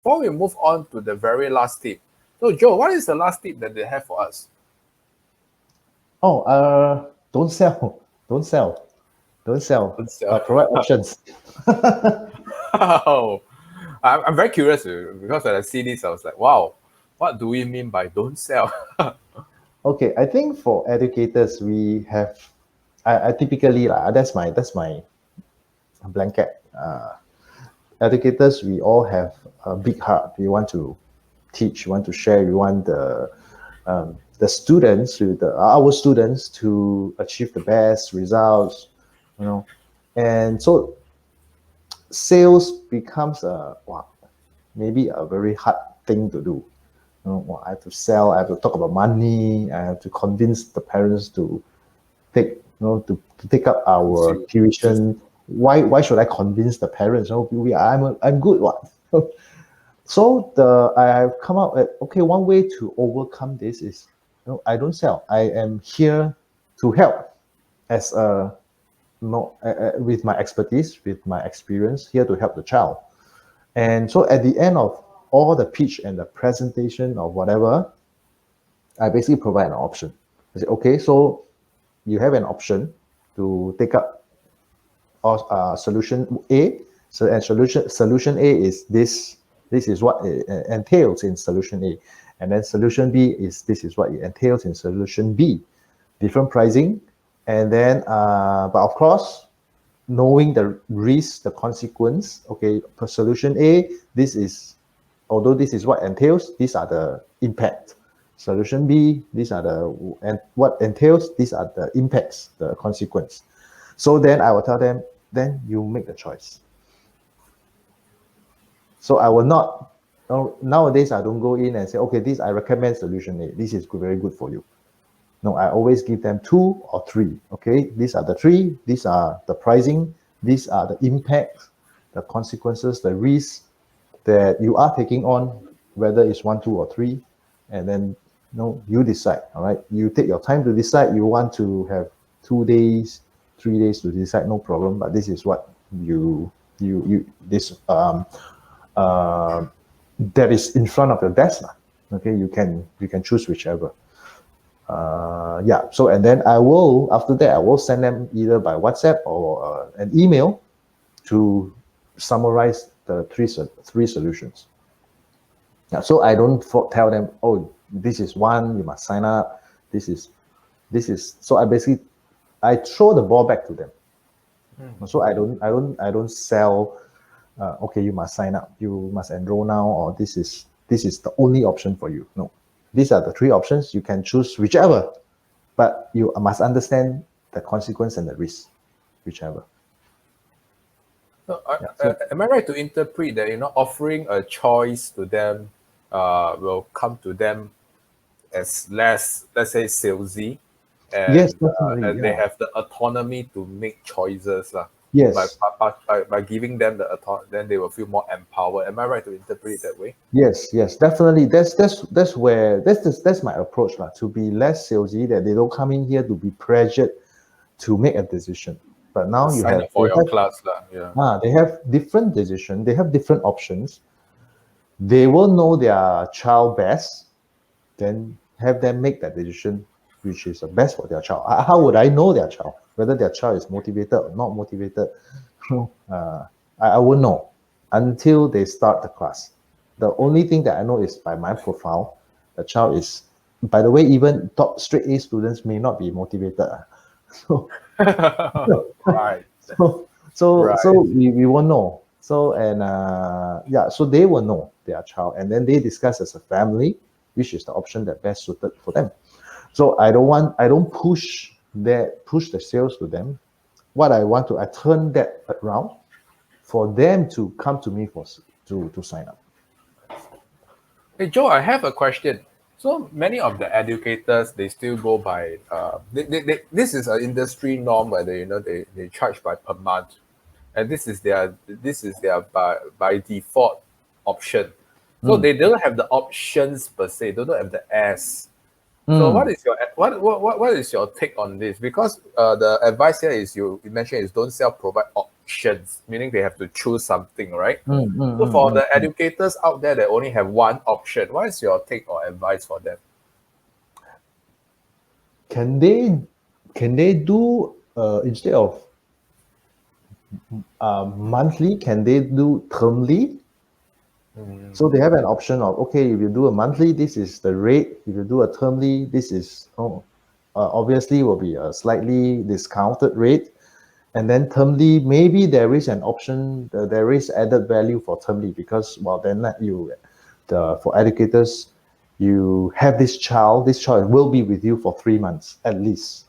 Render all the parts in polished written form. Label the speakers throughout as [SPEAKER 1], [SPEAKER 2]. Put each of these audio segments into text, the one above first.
[SPEAKER 1] before we move on to the very last tip, so Joe, what is the last tip that they have for us?
[SPEAKER 2] Oh, don't sell. Don't sell. Don't sell.
[SPEAKER 1] Don't sell.
[SPEAKER 2] Provide options.
[SPEAKER 1] Oh, I'm very curious because when I see this, I was like, wow, what do we mean by don't sell?
[SPEAKER 2] Okay, I think for educators, we have, I typically, that's my blanket. Educators, we all have a big heart. We want to teach, we want to share, we want the students, our students, to achieve the best results, and so sales becomes maybe a very hard thing to do. I have to sell, I have to talk about money, I have to convince the parents to take, to take up our tuition. Why should I convince the parents? I'm good. What? So I have come up with, okay, one way to overcome this is, I don't sell. I am here to help as with my expertise, with my experience, here to help the child. And so at the end of all the pitch and the presentation or whatever, I basically provide an option. I say, okay, so you have an option to take up solution A. So, and solution A is this. This is what it entails in solution A. And then solution B is this is what it entails in solution B. Different pricing. And then, but of course, knowing the risk, the consequence. Okay, for solution A, although this is what entails, these are the impact. Solution B, these are and what entails, these are the impacts, the consequence. So then I will tell them, then you make the choice. So I will not, nowadays I don't go in and say, okay, I recommend solution A. This is very good for you. No, I always give them 2 or 3. Okay, these are the 3, these are the pricing, these are the impacts, the consequences, the risks that you are taking on, whether it's 1, 2, or 3, and then you decide. All right, you take your time to decide. You want to have 2 days, 3 days to decide, no problem. But this is what that is in front of your desk. Okay, you can choose whichever. So and then after that I will send them either by WhatsApp or an email to summarize the three solutions. So I don't tell them, oh, this is one, you must sign up. This is so I throw the ball back to them. So I don't sell. Okay, you must sign up, you must enroll now, or this is the only option for you. No, these are the 3 options. You can choose whichever, but you must understand the consequence and the risk, whichever.
[SPEAKER 1] So, am I right to interpret that offering a choice to them will come to them as less, let's say, salesy, and,
[SPEAKER 2] yes, definitely,
[SPEAKER 1] and they have the autonomy to make choices.
[SPEAKER 2] Yes.
[SPEAKER 1] By giving them the autonomy, then they will feel more empowered. Am I right to interpret it that way?
[SPEAKER 2] Yes, definitely. That's my approach, to be less salesy, that they don't come in here to be pressured to make a decision. But now you
[SPEAKER 1] sign
[SPEAKER 2] have
[SPEAKER 1] up for your class, yeah.
[SPEAKER 2] They have different decisions. They have different options. They will know their child best. Then have them make that decision, which is the best for their child. How would I know their child, whether their child is motivated or not motivated? I won't know until they start the class. The only thing that I know is by my profile, the child is. By the way, even top straight A students may not be motivated. So
[SPEAKER 1] right.
[SPEAKER 2] So we won't know. So and so they will know their child, and then they discuss as a family which is the option that best suited for them. So I don't push the sales to them. What I want I turn that around for them to come to me to sign up.
[SPEAKER 1] Hey Joe, I have a question. So many of the educators, they still go by this is an industry norm where they charge per month, and this is their by default option. So they don't have the options per se. They don't have the S. So what is your take on this? Because the advice here is you mentioned is don't sell, provide options, meaning they have to choose something, right?
[SPEAKER 2] Mm, mm,
[SPEAKER 1] So
[SPEAKER 2] mm,
[SPEAKER 1] for
[SPEAKER 2] mm,
[SPEAKER 1] the
[SPEAKER 2] mm.
[SPEAKER 1] educators out there that only have one option, what is your take or advice for them?
[SPEAKER 2] Can they do instead of monthly, can they do termly? So they have an option of, okay, if you do a monthly, this is the rate. If you do a termly, this is obviously will be a slightly discounted rate. And then termly, maybe there is an option, there is added value for termly because, well, then for educators, you have this child will be with you for 3 months at least.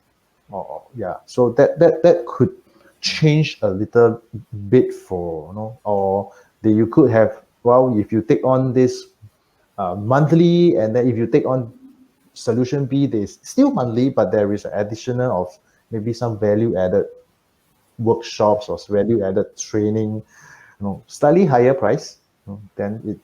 [SPEAKER 2] Yeah, so that could change a little bit for, or you could have, well, if you take on this monthly, and then if you take on solution B, there's still monthly, but there is an additional of maybe some value added workshops or value added training, slightly higher price, then it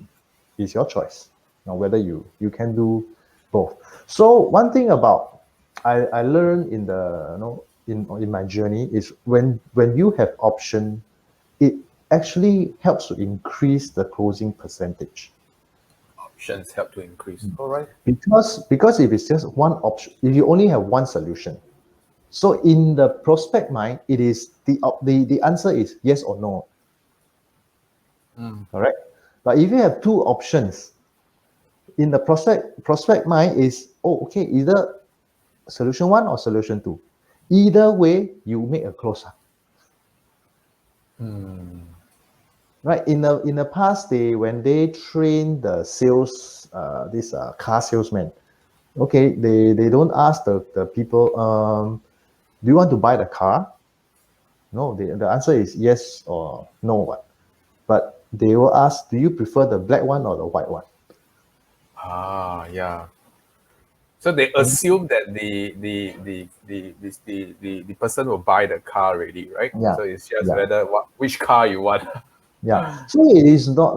[SPEAKER 2] is your choice. Whether you can do both. So one thing about I learned in the in my journey is when you have option, it actually helps to increase the closing percentage.
[SPEAKER 1] Options help to increase. All right.
[SPEAKER 2] Because if it's just one option, if you only have one solution, so in the prospect mind, it is the answer is yes or no. Correct. But if you have two options, in the prospect mind is, oh, okay, either solution one or solution two. Either way, you make a close. Right. In the past, when they train the sales, this car salesman, okay, they don't ask the people, do you want to buy the car? No, the answer is yes or no. But they will ask, do you prefer the black one or the white one?
[SPEAKER 1] Yeah. So they assume that the person will buy the car already, right?
[SPEAKER 2] Yeah,
[SPEAKER 1] So it's just
[SPEAKER 2] yeah,
[SPEAKER 1] whether which car you want.
[SPEAKER 2] yeah. So it is not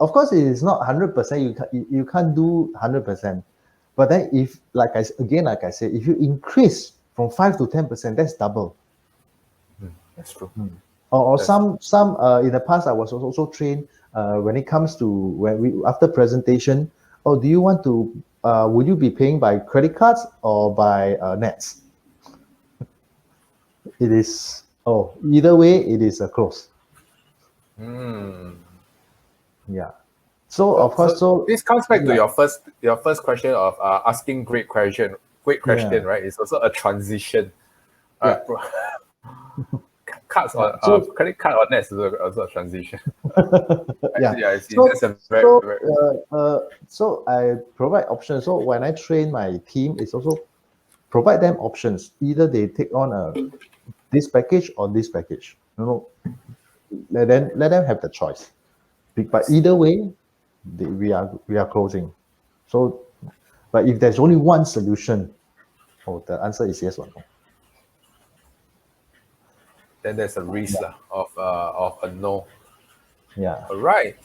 [SPEAKER 2] of course it is not 100%. You can't do 100%. But then if like I said, if you increase from 5 to 10%, that's double.
[SPEAKER 1] That's true.
[SPEAKER 2] Or
[SPEAKER 1] That's
[SPEAKER 2] some in the past I was also trained when it comes to when we after presentation. Oh, do you want to? Would you be paying by credit cards or by nets? It is, either way it is a close. Yeah. So of course,
[SPEAKER 1] so
[SPEAKER 2] so
[SPEAKER 1] this comes back to
[SPEAKER 2] yeah,
[SPEAKER 1] your first question of asking great question,
[SPEAKER 2] yeah,
[SPEAKER 1] right? It's also a transition.
[SPEAKER 2] yeah,
[SPEAKER 1] Bro, cards
[SPEAKER 2] yeah.
[SPEAKER 1] on
[SPEAKER 2] So
[SPEAKER 1] credit card on nets is also a transition.
[SPEAKER 2] yeah.
[SPEAKER 1] I see.
[SPEAKER 2] So
[SPEAKER 1] That's a very,
[SPEAKER 2] so
[SPEAKER 1] very
[SPEAKER 2] so I provide options. So when I train my team, it's also provide them options. Either they take on this package or this package. Let them have the choice. But either way, we are closing. So, but if there's only one solution, the answer is yes or no.
[SPEAKER 1] then there's a risk
[SPEAKER 2] Yeah,
[SPEAKER 1] lah, of a no.
[SPEAKER 2] yeah.
[SPEAKER 1] All right.